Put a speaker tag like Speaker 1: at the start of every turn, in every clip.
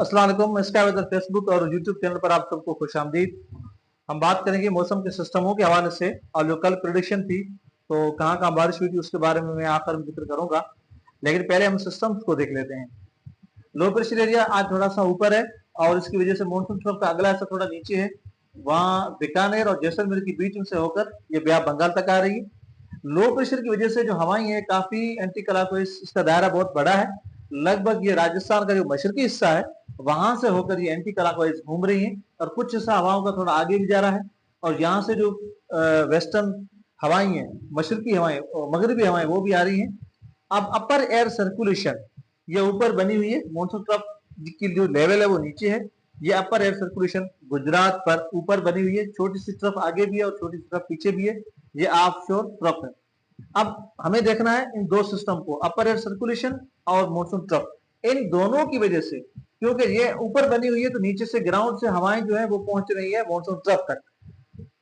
Speaker 1: अस्सलाम वालेकुम। Sky weather Facebook और यूट्यूब चैनल पर आप सबको खुशामदीद। हम बात करेंगे मौसम के सिस्टमों के हवाले से, और जो कल प्रेडिक्शन थी तो कहाँ कहाँ बारिश हुई थी उसके बारे में मैं आखिर में जिक्र करूंगा। लेकिन पहले हम सिस्टम्स को देख लेते हैं। लो प्रेशर एरिया आज थोड़ा सा ऊपर है और इसकी वजह से मानसून ट्रफ का अगला हिस्सा थोड़ा नीचे है। वहाँ बीकानेर और जैसलमेर के बीच में से होकर ये बे ऑफ बंगाल तक आ रही है। लो प्रेशर की वजह से जो हवाएं हैं काफी एंटी क्लॉकवाइज, इसका दायरा बहुत बड़ा है। लगभग ये राजस्थान का जो मशरकी हिस्सा है वहां से होकर ये एंटी क्लॉकवाइज घूम रही है और कुछ हिस्सा हवाओं का थोड़ा आगे भी जा रहा है। और यहाँ से जो वेस्टर्न हवाएं हैं, मशरकी हवाएं, मगरबी हवाएं, वो भी आ रही हैं। अब अपर एयर सर्कुलेशन ये ऊपर बनी हुई है, मानसून ट्रफ की जो लेवल है वो नीचे है। ये अपर एयर सर्कुलेशन गुजरात पर ऊपर बनी हुई है, छोटी सी ट्रफ आगे भी है और छोटी सी ट्रफ पीछे भी है। ये ऑफ शोर ट्रफ है। अब हमें देखना है इन दो सिस्टम को, अपर एयर सर्कुलेशन और मानसून ट्रफ, इन दोनों की वजह से, क्योंकि ये ऊपर बनी हुई है तो नीचे से ग्राउंड से हवाएं जो है वो पहुंच रही है मानसून ट्रफ तक,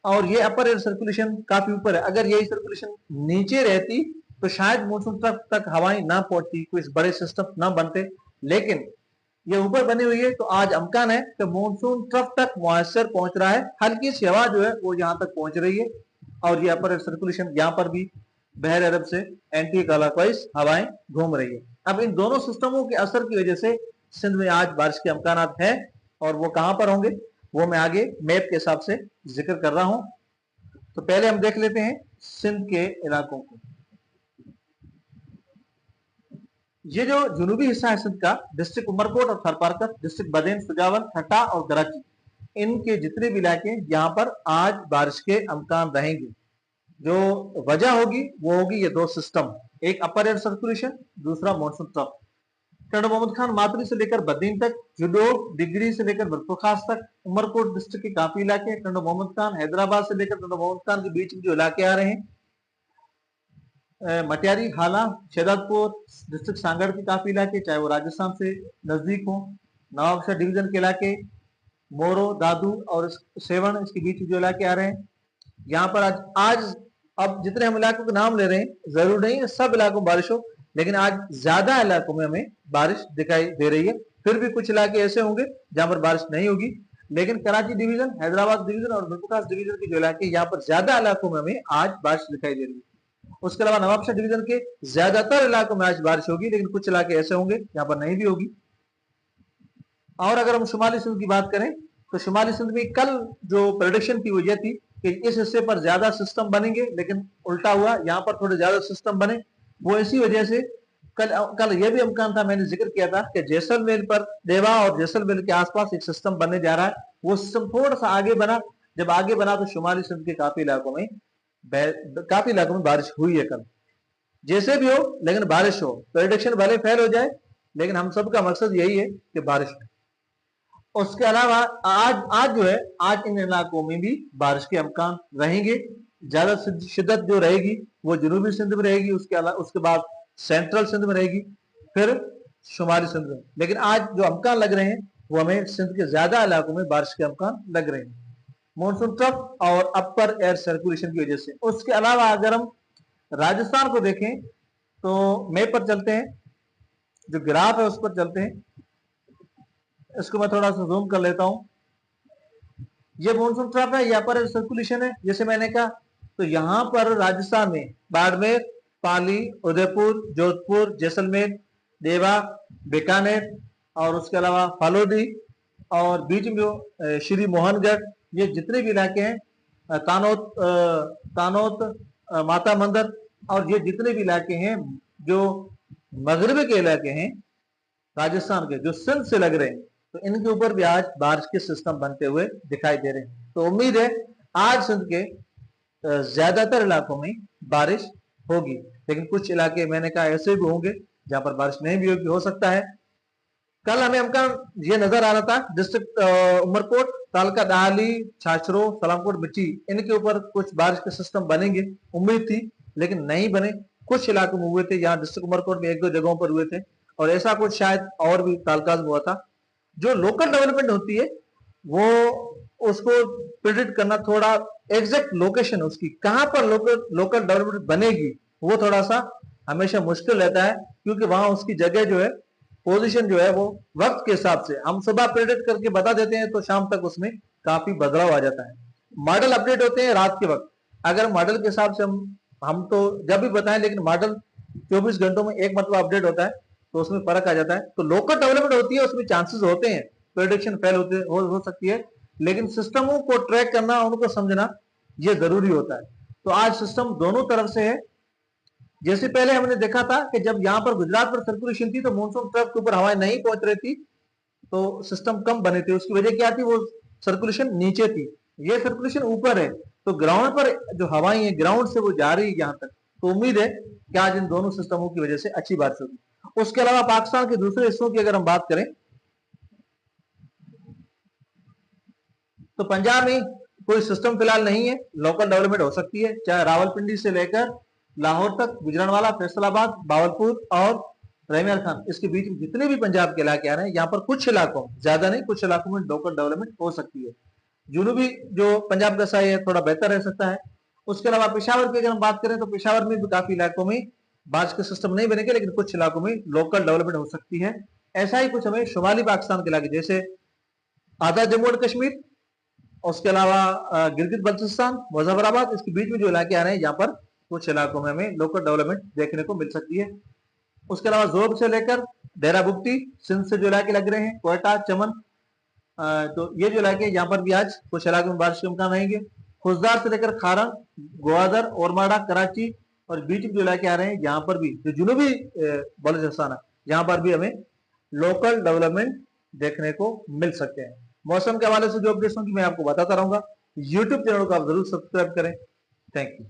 Speaker 1: और ये अपर एयर सर्कुलेशन काफी ऊपर है। अगर यही सर्कुलेशन नीचे रहती तो शायद मानसून ट्रफ तक हवाएं ना पहुंचती, कोई बड़े सिस्टम ना बनते। लेकिन ये ऊपर बनी हुई है तो आज अमकान है कि मानसून ट्रफ तक मॉइस्चर पहुंच रहा है, हल्की सी हवा जो है वो यहाँ तक पहुंच रही है। और ये अपर एयर सर्कुलेशन यहाँ पर भी बहर अरब से एंटी क्लॉकवाइज हवाएं घूम रही है। अब इन दोनों सिस्टमों के असर की वजह से सिंध में आज बारिश के अमकानात हैं, और वो कहां पर होंगे वो मैं आगे मैप के हिसाब से जिक्र कर रहा हूं। तो पहले हम देख लेते हैं सिंध के इलाकों को। ये जो जुनूबी हिस्सा है सिंध का, डिस्ट्रिक्ट उमरकोट और थरपारकर, डिस्ट्रिक्ट बदेन, सुजावल, ठट्टा और कराची, इनके जितने भी इलाके यहाँ पर आज बारिश के अमकान रहेंगे। जो वजह होगी वो होगी ये दो सिस्टम, एक अपर एयर सर्कुलेशन, दूसरा मानसून ट्रफ। टंड मोहम्मद खान मातरी से लेकर बद्दीन तक, जुडोग डिग्री से लेकर बरफुखास तक, उमरकोट डिस्ट्रिक्ट के काफी इलाके, टंड मोहम्मद खान हैदराबाद से लेकर टंड मोहम्मद खान के बीच में जो इलाके आ रहे हैं, मटियारी, हाला, शहजादपुर डिस्ट्रिक्ट सांगड़ के काफी इलाके, चाहे वो राजस्थान से नजदीक हो, नवाबशाह डिवीजन के इलाके, मोरो, दादू और सेवन, इसके बीच जो इलाके आ रहे हैं, यहाँ पर आज अब जितने हम इलाकों के नाम ले रहे हैं जरूर नहीं है सब इलाकों में बारिश हो, लेकिन आज ज्यादा इलाकों में हमें बारिश दिखाई दे रही है। फिर भी कुछ इलाके ऐसे होंगे जहां पर बारिश नहीं होगी, लेकिन कराची डिवीजन, हैदराबाद डिवीजन और बरफुखास डिवीजन के जो इलाके, यहाँ पर ज्यादा इलाकों में हमें आज बारिश दिखाई दे रही है। उसके अलावा नवाबशाह डिवीजन के ज्यादातर इलाकों में आज बारिश होगी, लेकिन कुछ इलाके ऐसे होंगे यहाँ पर नहीं भी होगी। और अगर हम शुमाली सिंध की बात करें तो शुमाली सिंध में कल जो प्रेडिक्शन थी वो ये थी कि इस हिस्से पर ज्यादा सिस्टम बनेंगे, लेकिन उल्टा हुआ, यहाँ पर थोड़े ज्यादा सिस्टम बने। वो इसी वजह से कल यह भी इम्कान था, मैंने जिक्र किया था कि जैसलमेर पर, देवा और जैसलमेर के आसपास एक सिस्टम बनने जा रहा है। वो सिस्टम थोड़ा सा आगे बना, जब आगे बना तो शुमाली सिंध के काफी इलाकों में बारिश हुई है कल। जैसे भी हो लेकिन बारिश हो, प्रेडिक्शन भले फेल हो जाए लेकिन हम सबका मकसद यही है कि बारिश हो। उसके अलावा आज जो है, आज इन इलाकों में भी बारिश के अमकान रहेंगे। ज्यादा शिद्दत जो रहेगी वो जनूबी सिंध में रहेगी, उसके बाद सेंट्रल सिंध में रहेगी, फिर शुमाली सिंध में। लेकिन आज जो अमकान लग रहे हैं वो हमें सिंध के ज्यादा इलाकों में बारिश के अमकान लग रहे हैं, मानसून ट्रफ और अपर एयर सर्कुलेशन की वजह से। उसके अलावा अगर हम राजस्थान को देखें तो मैप पर चलते हैं, जो ग्राफ है उस पर चलते हैं। इसको मैं थोड़ा सा जूम कर लेता हूं। ये मानसून ट्रफ है, यहाँ पर सर्कुलेशन है जैसे मैंने कहा। तो यहाँ पर राजस्थान में बाड़मेर, पाली, उदयपुर, जोधपुर, जैसलमेर, देवा, बीकानेर और उसके अलावा फालोदी और बीच में जो श्री मोहनगढ़, ये जितने भी इलाके हैं, तानोत, माता मंदिर, और ये जितने भी इलाके हैं जो मगरब के इलाके हैं राजस्थान के, जो सिंध से लग रहे हैं, तो इनके ऊपर भी आज बारिश के सिस्टम बनते हुए दिखाई दे रहे हैं। तो उम्मीद है आज सिंध के ज्यादातर इलाकों में बारिश होगी, लेकिन कुछ इलाके मैंने कहा ऐसे भी होंगे जहां पर बारिश नहीं भी होगी, हो सकता है। कल हमें ये नजर आ रहा था डिस्ट्रिक्ट उमरकोट, तालका दाली, छाछरो, सलामकोट, मिट्टी, इनके ऊपर कुछ बारिश के सिस्टम बनेंगे, उम्मीद थी, लेकिन नहीं बने। कुछ इलाकों में हुए थे, यहाँ डिस्ट्रिक्ट उमरकोट में एक दो जगहों पर हुए थे, और ऐसा कुछ शायद और भी तालकाज में हुआ था। जो लोकल डेवलपमेंट होती है वो उसको प्रिडिक्ट करना, थोड़ा एग्जैक्ट लोकेशन उसकी कहां पर लोकल डेवलपमेंट बनेगी, वो थोड़ा सा हमेशा मुश्किल रहता है, क्योंकि वहां उसकी जगह जो है पोजीशन जो है वो वक्त के हिसाब से हम सुबह प्रेडिक्ट करके बता देते हैं तो शाम तक उसमें काफी बदलाव आ जाता है। मॉडल अपडेट होते हैं रात के वक्त। अगर मॉडल के हिसाब से हम तो जब भी बताएं, लेकिन मॉडल 24 घंटों में एक मतलब अपडेट होता है तो उसमें फर्क आ जाता है। तो लोकल डेवलपमेंट होती है, उसमें चांसेस होते हैं प्रेडिक्शन फेल हो सकती है, लेकिन सिस्टमों को ट्रैक करना, उनको समझना ये जरूरी होता है। तो आज सिस्टम दोनों तरफ से है। जैसे पहले हमने देखा था कि जब यहां पर गुजरात पर सर्कुलेशन थी तो मानसून ट्रफ के ऊपर हवाएं नहीं पहुंच रही थी, तो सिस्टम कम बने थे। उसकी वजह क्या थी? वो सर्कुलेशन नीचे थी, ये सर्कुलेशन ऊपर है। तो ग्राउंड पर जो हवाएं हैं ग्राउंड से वो जा रही है यहां तक। तो उम्मीद है कि आज इन दोनों सिस्टमों की वजह से अच्छी बारिश होगी। उसके अलावा पाकिस्तान के दूसरे हिस्सों की अगर हम बात करें तो पंजाब में कोई सिस्टम फिलहाल नहीं है, लोकल डेवलपमेंट हो सकती है, चाहे रावलपिंडी से लेकर लाहौर तक, गुजरांवाला, फैसलाबाद, बावलपुर और रहीमयार खान, इसके बीच में जितने भी पंजाब के इलाके आ रहे हैं, यहाँ पर कुछ इलाकों, ज्यादा नहीं, कुछ इलाकों में लोकल डेवलपमेंट हो सकती है। जुनूबी जो पंजाब का साई है थोड़ा बेहतर रह सकता है। उसके अलावा पेशावर की अगर हम बात करें तो पेशावर में भी काफी इलाकों में बारिश के सिस्टम नहीं बनेंगे, लेकिन कुछ इलाकों में लोकल डेवलपमेंट हो सकती है। ऐसा ही कुछ हमें शुमाली पाकिस्तान के इलाके जैसे आधा जम्मू और कश्मीर, उसके अलावा गिलगित बल्तिस्तान, मुजफ्फराबाद, इसके बीच में जो इलाके आ रहे हैं यहाँ पर कुछ इलाकों में हमें लोकल डेवलपमेंट देखने को मिल सकती है। उसके अलावा जोब से लेकर डेरा बुगटी, सिंध से जो इलाके लग रहे हैं, कोयटा, चमन, तो ये जो इलाके यहाँ पर भी आज कुछ इलाकों में बारिश के इम्कान रहेंगे। खुजदार से लेकर खारन, ग्वादर, ओरमाड़ा, कराची और बीच में जो इलाके आ रहे हैं यहाँ पर भी, जो जुनूबी बलूचिस्तान है, यहाँ पर भी हमें लोकल डेवलपमेंट देखने को मिल सकते हैं। मौसम के हवाले से जो अपडेट्स होंगी मैं आपको बताता रहूंगा। यूट्यूब चैनल को आप जरूर सब्सक्राइब करें। Thank you.